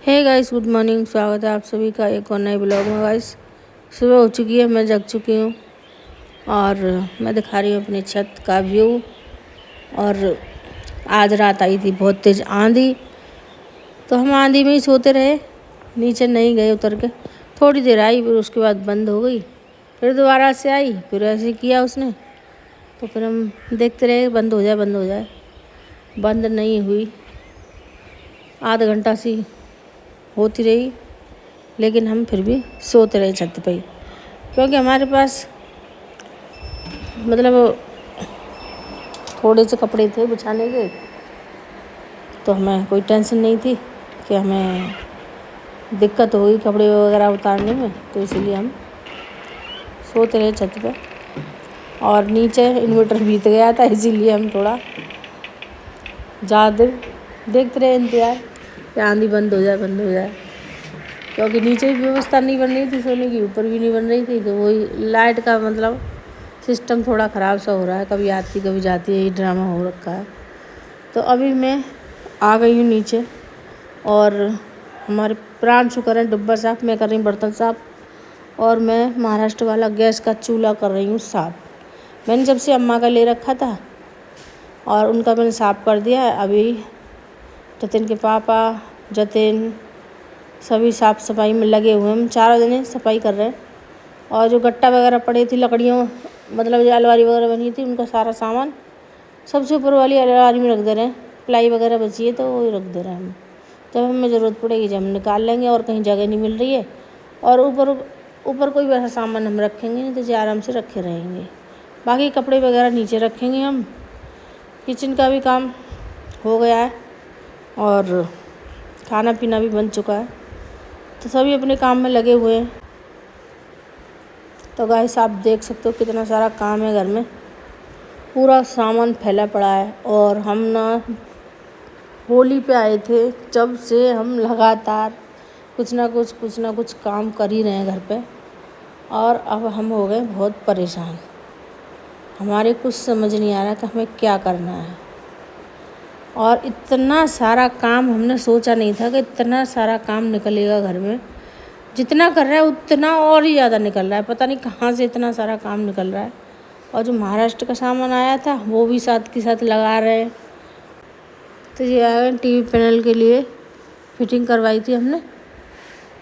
Hey guys, good morning. स्वागत है आप सभी का एक और नए ब्लॉग में। गाइस सुबह हो चुकी है, मैं जग चुकी हूँ और मैं दिखा रही हूँ अपनी छत का व्यू। और आज रात आई थी बहुत तेज़ आंधी, तो हम आंधी में ही सोते रहे, नीचे नहीं गए उतर के। थोड़ी देर आई, फिर उसके बाद बंद हो गई, फिर दोबारा से आई, फिर ऐसे किया उसने, तो फिर हम देखते रहे बंद हो जाए बंद हो जाए। बंद नहीं हुई, आधा घंटा सी होती रही, लेकिन हम फिर भी सोते रहे छत पे ही, क्योंकि हमारे पास मतलब थोड़े से कपड़े थे बिछाने के, तो हमें कोई टेंशन नहीं थी कि हमें दिक्कत होगी कपड़े वगैरह उतारने में, तो इसलिए हम सोते रहे छत पे। और नीचे इन्वर्टर बीत गया था, इसीलिए हम थोड़ा ज़्यादा देर देखते रहे, इंतज़ार कि आंधी बंद हो जाए, क्योंकि नीचे भी व्यवस्था नहीं बन रही थी सोने की, ऊपर भी नहीं बन रही थी, तो वही लाइट का मतलब सिस्टम थोड़ा ख़राब सा हो रहा है, कभी आती कभी जाती है, ये ड्रामा हो रखा है। तो अभी मैं आ गई हूँ नीचे और हमारे प्रांशु कर रहे हैं डब्बा साफ़, मैं कर रही हूँ बर्तन साफ़, और मैं महाराष्ट्र वाला गैस का चूल्हा कर रही हूँ साफ़। मैंने जब से अम्मा का ले रखा था और उनका मैंने साफ़ कर दिया है। अभी जतिन के पापा, जतिन सभी साफ़ सफाई में लगे हुए हैं, हम चारों जने सफाई कर रहे हैं। और जो गट्टा वगैरह पड़े थी लकड़ियों, मतलब जो अलमारी वगैरह बनी थी, उनका सारा सामान सबसे ऊपर वाली अलमारी में रख दे रहे हैं। प्लाई वगैरह बची है तो वही रख दे रहे हैं हम, जब हमें ज़रूरत पड़ेगी जब हम निकाल लेंगे, और कहीं जगह नहीं मिल रही है। और ऊपर कोई वैसा सामान हम रखेंगे नहीं, तो जो आराम से रखे रहेंगे। बाकी कपड़े वगैरह नीचे रखेंगे हम। किचन का भी काम हो गया है और खाना पीना भी बन चुका है, तो सभी अपने काम में लगे हुए हैं। तो गाइस आप देख सकते हो कितना सारा काम है घर में, पूरा सामान फैला पड़ा है। और हम ना होली पे आए थे, जब से हम लगातार कुछ ना कुछ काम कर ही रहे हैं घर पे, और अब हम हो गए बहुत परेशान। हमारे कुछ समझ नहीं आ रहा कि हमें क्या करना है। और इतना सारा काम हमने सोचा नहीं था कि इतना सारा काम निकलेगा घर में। जितना कर रहा है उतना और ही ज़्यादा निकल रहा है, पता नहीं कहाँ से इतना सारा काम निकल रहा है। और जो महाराष्ट्र का सामान आया था वो भी साथ के साथ लगा रहे हैं। तो ये आया टीवी पैनल के लिए, फिटिंग करवाई थी हमने,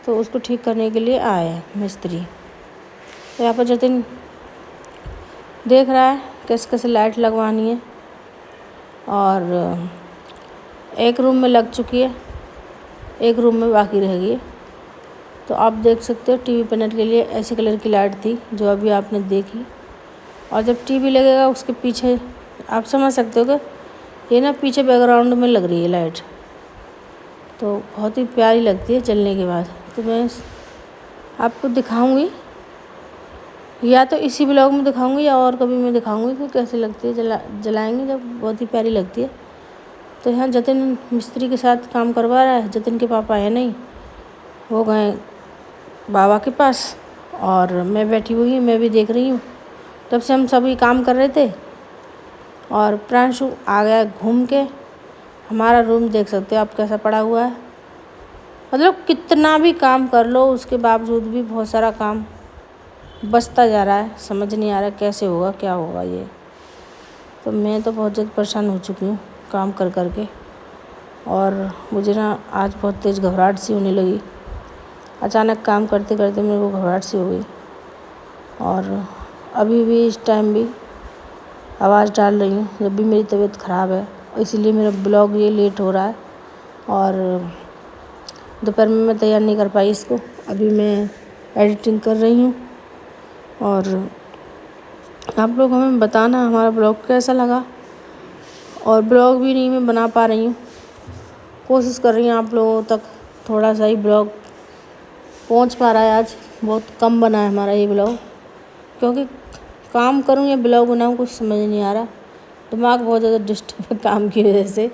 तो उसको ठीक करने के लिए आए हैं मिस्त्री। तो यहाँ पर जतिन देख रहा है कैसे कैसे लाइट लगवानी है, और एक रूम में लग चुकी है, एक रूम में बाकी रह गई है। तो आप देख सकते हो टीवी पैनल के लिए ऐसे कलर की लाइट थी जो अभी आपने देखी। और जब टीवी लगेगा उसके पीछे आप समझ सकते हो कि ये ना पीछे बैकग्राउंड में लग रही है लाइट, तो बहुत ही प्यारी लगती है जलने के बाद। तो मैं आपको दिखाऊंगी, या तो इसी ब्लॉग में दिखाऊंगी या और कभी मैं दिखाऊंगी कि कैसे लगती है जलाएंगे जब, बहुत ही प्यारी लगती है। तो यहाँ जतिन मिस्त्री के साथ काम करवा रहा है। जतिन के पापा है नहीं, वो गए बाबा के पास, और मैं बैठी हुई, मैं भी देख रही हूँ तब से हम सभी काम कर रहे थे। और प्रांशु आ गया घूम के। हमारा रूम देख सकते हो आप कैसा पड़ा हुआ है, मतलब कितना भी काम कर लो उसके बावजूद भी बहुत सारा काम बचता जा रहा है। समझ नहीं आ रहा कैसे होगा क्या होगा ये। तो मैं तो बहुत ज़्यादा परेशान हो चुकी हूँ काम कर कर के, और मुझे ना आज बहुत तेज़ घबराहट सी होने लगी। अचानक काम करते करते मेरे को घबराहट सी हो गई, और अभी भी इस टाइम भी आवाज़ डाल रही हूँ जब भी मेरी तबीयत ख़राब है, इसीलिए मेरा ब्लॉग ये लेट हो रहा है। और दोपहर में मैं तैयार नहीं कर पाई इसको, अभी मैं एडिटिंग कर रही हूँ। और आप लोग हमें बताना हमारा ब्लॉग कैसा लगा। और ब्लॉग भी नहीं मैं बना पा रही हूँ, कोशिश कर रही हूँ आप लोगों तक थोड़ा सा ही ब्लॉग पहुँच पा रहा है। आज बहुत कम बना है हमारा ये ब्लॉग, क्योंकि काम करूँ या ब्लॉग बनाऊँ कुछ समझ नहीं आ रहा, दिमाग बहुत ज़्यादा डिस्टर्ब है काम की वजह से।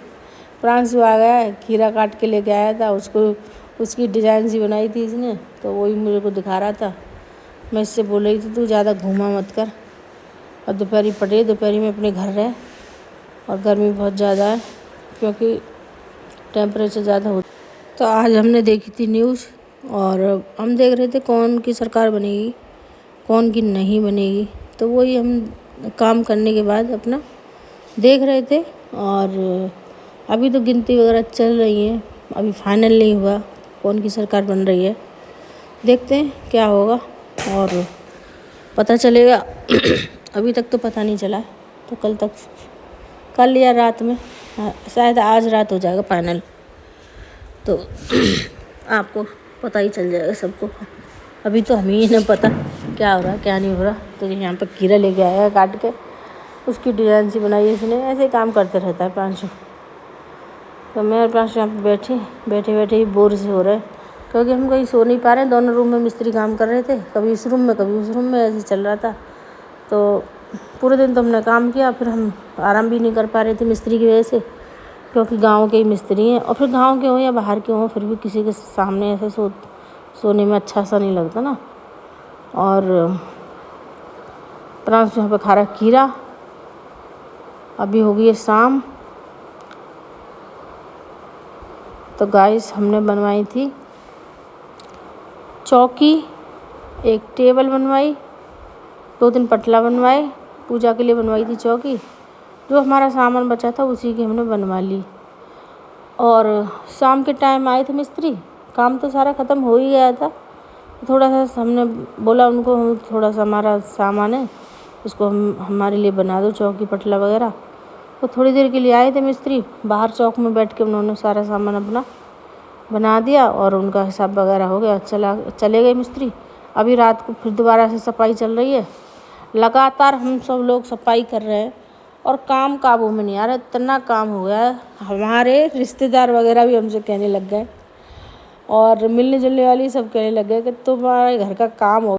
प्रांशु आ गया है, खीरा काट के लेके आया था, उसको उसकी डिज़ाइन सी बनाई थी इसने, तो वही मेरे को दिखा रहा था। मैं इससे बोल रही थी तू ज़्यादा घूमा मत कर, और दोपहरी में अपने घर रहे। और गर्मी बहुत ज़्यादा है क्योंकि टेम्परेचर ज़्यादा हो, तो आज हमने देखी थी न्यूज़ और हम देख रहे थे कौन की सरकार बनेगी, कौन की नहीं बनेगी। तो वही हम काम करने के बाद अपना देख रहे थे। और अभी तो गिनती वगैरह चल रही है, अभी फाइनल नहीं हुआ कौन की सरकार बन रही है। देखते हैं क्या होगा और पता चलेगा। अभी तक तो पता नहीं चला, तो कल या रात में, शायद आज रात हो जाएगा फाइनल। तो आपको पता ही चल जाएगा सबको। अभी तो हमें ही नहीं पता क्या हो रहा क्या नहीं हो रहा। तो यहाँ पर खीरा लेके आया है काट के, उसकी डिज़ाइन सी बनाई है इसने। ऐसे ही काम करते रहता है प्रांशु। तो मैं और प्रांशु यहाँ पर बैठे ही बोर से हो रहे हैं, क्योंकि हम कहीं सो नहीं पा रहे हैं। दोनों रूम में मिस्त्री काम कर रहे थे, कभी इस रूम में कभी उस रूम में, ऐसे चल रहा था। तो पूरे दिन तो हमने काम किया, फिर हम आराम भी नहीं कर पा रहे थे मिस्त्री की वजह से, क्योंकि गांव के ही मिस्त्री हैं। और फिर गांव के हों या बाहर के हों, फिर भी किसी के सामने ऐसे सोने में अच्छा सा नहीं लगता ना। और प्रांशु यहाँ पे खा रहा खीरा। अभी हो गई है शाम। तो गाइस हमने बनवाई थी चौकी, एक टेबल बनवाई, 2-3 पटला बनवाए, पूजा के लिए बनवाई थी चौकी। जो हमारा सामान बचा था उसी की हमने बनवा ली। और शाम के टाइम आए थे मिस्त्री, काम तो सारा ख़त्म हो ही गया था। थोड़ा सा हमने बोला उनको, हम थोड़ा सा हमारा सामान है उसको हमारे लिए बना दो, चौकी पटला वगैरह। तो थोड़ी देर के लिए आए थे मिस्त्री, बाहर चौक में बैठ के उन्होंने सारा सामान अपना बना दिया और उनका हिसाब वगैरह हो गया, चले गए मिस्त्री। अभी रात को फिर दोबारा से सफाई चल रही है। लगातार हम सब लोग सफाई कर रहे हैं और काम काबू में नहीं आ रहा। इतना काम हो गया है, हमारे रिश्तेदार वगैरह भी हमसे कहने लग गए और मिलने जुलने वाली सब कहने लग गए कि तुम्हारे घर का काम हो